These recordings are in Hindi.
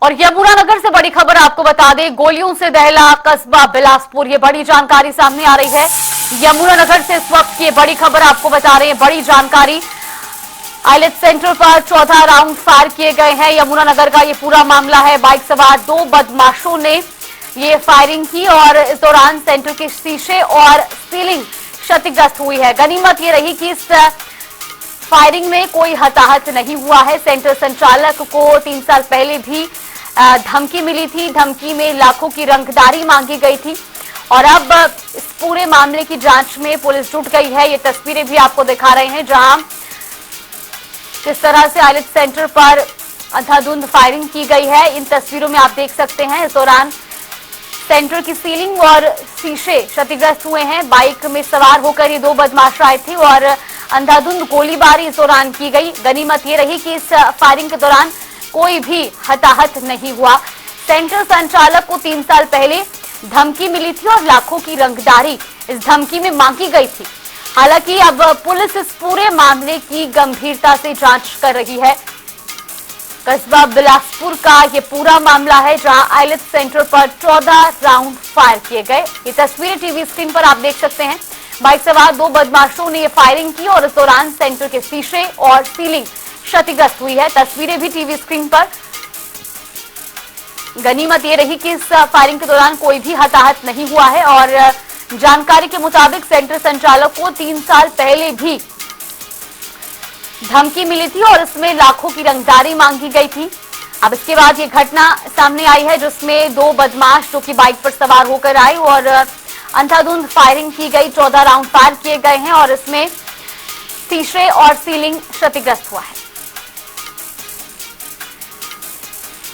और यमुनानगर से बड़ी खबर आपको बता दें, गोलियों से दहला कस्बा बिलासपुर। ये बड़ी जानकारी सामने आ रही है यमुनानगर से इस वक्त। ये बड़ी खबर आपको बता रहे हैं, बड़ी जानकारी। आइलेट सेंटर पर 14 राउंड फायर किए गए हैं। यमुनानगर का ये पूरा मामला है। बाइक सवार 2 बदमाशों ने ये फायरिंग की और इस दौरान सेंटर के शीशे और सीलिंग क्षतिग्रस्त हुई है। गनीमत ये रही कि इस फायरिंग में कोई हताहत नहीं हुआ है। सेंटर संचालक को 3 साल पहले भी धमकी मिली थी। धमकी में लाखों की रंगदारी मांगी गई थी और अब इस पूरे मामले की जांच में पुलिस जुट गई है। ये तस्वीरें भी आपको दिखा रहे हैं जहां किस तरह से आइलेट सेंटर पर अंधाधुंध फायरिंग की गई है। इन तस्वीरों में आप देख सकते हैं इस दौरान सेंटर की सीलिंग और शीशे क्षतिग्रस्त हुए हैं। बाइक में सवार होकर ये 2 बदमाश आए थे और अंधाधुंध गोलीबारी इस दौरान की गई। गनीमत ये रही कि इस फायरिंग के दौरान कोई भी हताहत नहीं हुआ। सेंटर संचालक को 3 साल पहले धमकी मिली थी और लाखों की रंगदारी इस धमकी में मांगी गई थी। हालांकि अब पुलिस इस पूरे मामले की गंभीरता से जांच कर रही है। कस्बा बिलासपुर का ये पूरा मामला है जहां आइलेट सेंटर पर 14 राउंड फायर किए गए। ये तस्वीरें टीवी स्क्रीन पर आप देख सकते हैं। बाइक सवार 2 बदमाशों ने ये फायरिंग की और इस दौरान सेंटर के शीशे और सीलिंग क्षतिग्रस्त हुई है। तस्वीरें भी टीवी स्क्रीन पर। गनीमत ये रही कि इस फायरिंग के दौरान कोई भी हताहत नहीं हुआ है और जानकारी के मुताबिक सेंटर संचालक को 3 साल पहले भी धमकी मिली थी और इसमें लाखों की रंगदारी मांगी गई थी। अब इसके बाद ये घटना सामने आई है जिसमें 2 बदमाश जो कि बाइक पर सवार होकर आए और अंधाधुंध फायरिंग की गई। 14 राउंड फायर किए गए हैं और इसमें शीशे और सीलिंग क्षतिग्रस्त हुआ है।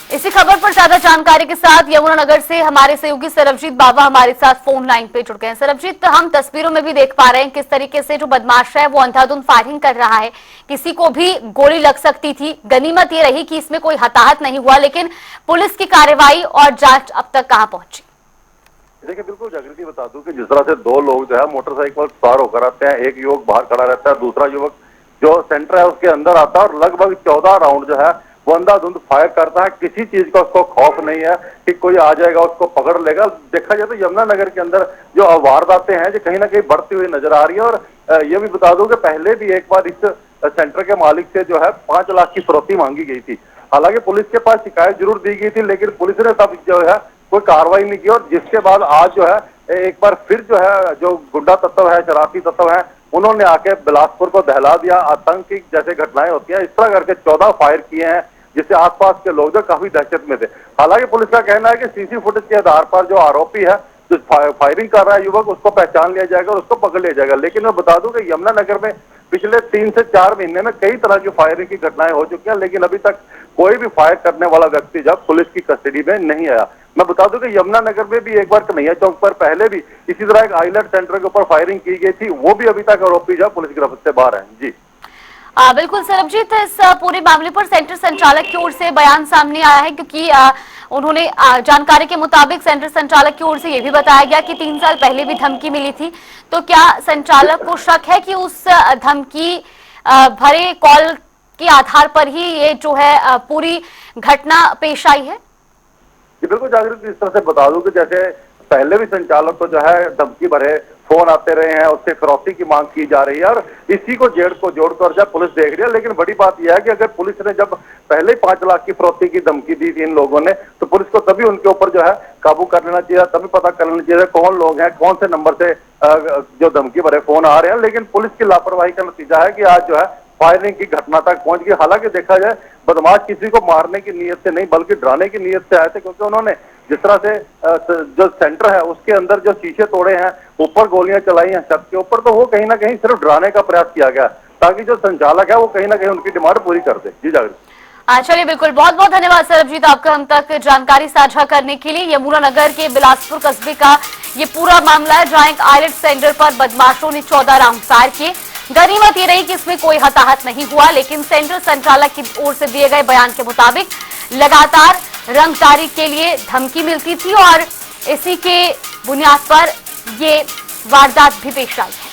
इसी खबर पर ज्यादा जानकारी के साथ यमुनानगर से हमारे सहयोगी सरबजीत बाबा हमारे साथ फोन लाइन पे जुड़ गए हैं। सरबजीत, हम तस्वीरों में भी देख पा रहे हैं किस तरीके से जो बदमाश है वो अंधाधुंध फायरिंग कर रहा है। किसी को भी गोली लग सकती थी। गनीमत ये रही कि इसमें कोई हताहत नहीं हुआ, लेकिन पुलिस की कार्रवाई और जांच अब तक कहां पहुंची? देखिए, बिल्कुल जागृति बता दूं कि जिस तरह से 2 लोग जो है मोटरसाइकिल पर सवार होकर आते हैं, एक युवक बाहर खड़ा रहता है, दूसरा युवक जो सेंटर है उसके अंदर आता है और लगभग 14 राउंड जो है वो अंधाधुंध फायर करता है। किसी चीज का उसको खौफ नहीं है कि कोई आ जाएगा उसको पकड़ लेगा। देखा जाए तो यमुनानगर के अंदर जो वारदातें हैं जो कहीं ना कहीं बढ़ती हुई नजर आ रही है। और ये भी बता दूं कि पहले भी एक बार इस सेंटर के मालिक से जो है 5 लाख की फिरौती मांगी गई थी। हालांकि पुलिस के पास शिकायत जरूर दी गई थी, लेकिन पुलिस ने तब जो है कोई कार्रवाई नहीं की। और जिसके बाद आज जो है एक बार फिर जो है जो गुंडा तत्व है, शरारती तत्व है, उन्होंने आके बिलासपुर को दहला दिया। आतंकी जैसे घटनाएं होती हैं इस तरह करके 14 फायर किए हैं, जिससे आसपास के लोग जो काफी दहशत में थे। हालांकि पुलिस का कहना है कि सीसी फुटेज के आधार पर जो आरोपी है, जो फायरिंग कर रहा है युवक, उसको पहचान लिया जाएगा और उसको पकड़ लिया जाएगा। लेकिन मैं बता दूं कि यमुनानगर में पिछले 3 से 4 महीने में कई तरह की फायरिंग की घटनाएं हो चुकी हैं, लेकिन अभी तक कोई भी फायर करने वाला व्यक्ति जब पुलिस की कस्टडी में नहीं आया। मैं बता दूं कि यमुनानगर में भी एक बार कन्हैया चौक पर पहले भी इसी तरह एक आइलेट सेंटर के ऊपर फायरिंग की गई थी। वो भी अभी तक आरोपी जो पुलिस गिरफ्त से बाहर है। जी बिल्कुल सरबजीत, इस पूरे मामले पर सेंटर संचालक की ओर से बयान सामने आया है क्योंकि उन्होंने जानकारी के मुताबिक सेंटर संचालक की ओर से यह भी बताया गया कि 3 साल पहले भी धमकी मिली थी। तो क्या संचालक को शक है कि उस धमकी भरे कॉल के आधार पर ही ये जो है पूरी घटना पेश आई है? बिल्कुल जागृति, इस तरह से बता दूं कि जैसे पहले भी संचालक को जो है धमकी भरे फोन आते रहे हैं, उससे फिरौती की मांग की जा रही है और इसी को जेड़ को जोड़कर जब पुलिस देख रही है। लेकिन बड़ी बात यह है कि अगर पुलिस ने जब पहले 5 लाख की फिरौती की धमकी दी थी इन लोगों ने, तो पुलिस को तभी उनके ऊपर जो है काबू कर लेना चाहिए, तभी पता कर लेना चाहिए कौन लोग हैं, कौन से नंबर से जो धमकी भरे फोन आ रहे हैं। लेकिन पुलिस की लापरवाही का नतीजा है कि आज जो है फायरिंग की घटना तक पहुंच गई। हालांकि देखा जाए बदमाश किसी को मारने की नीयत से नहीं बल्कि डराने की नीयत से आए थे, क्योंकि उन्होंने जिस तरह से जो सेंटर है उसके अंदर जो शीशे तोड़े हैं, ऊपर गोलियां चलाई हैं छत के ऊपर, तो वो कहीं ना कहीं सिर्फ डराने का प्रयास किया गया ताकि जो संचालक है वो कहीं ना कहीं उनकी डिमांड पूरी कर दे। जी जागृति। चलिए, बिल्कुल, बहुत बहुत धन्यवाद सरबजीत आपका हम तक जानकारी साझा करने के लिए। यमुनानगर के बिलासपुर कस्बे का ये पूरा मामला है जहां एक आइलेट सेंटर पर बदमाशों ने 14 राउंड फायर किए। गनीमत ये रही कि इसमें कोई हताहत नहीं हुआ, लेकिन सेंटर संचालक की ओर से दिए गए बयान के मुताबिक लगातार रंगदारी के लिए धमकी मिलती थी और इसी के बुनियाद पर ये वारदात भी पेश आई है।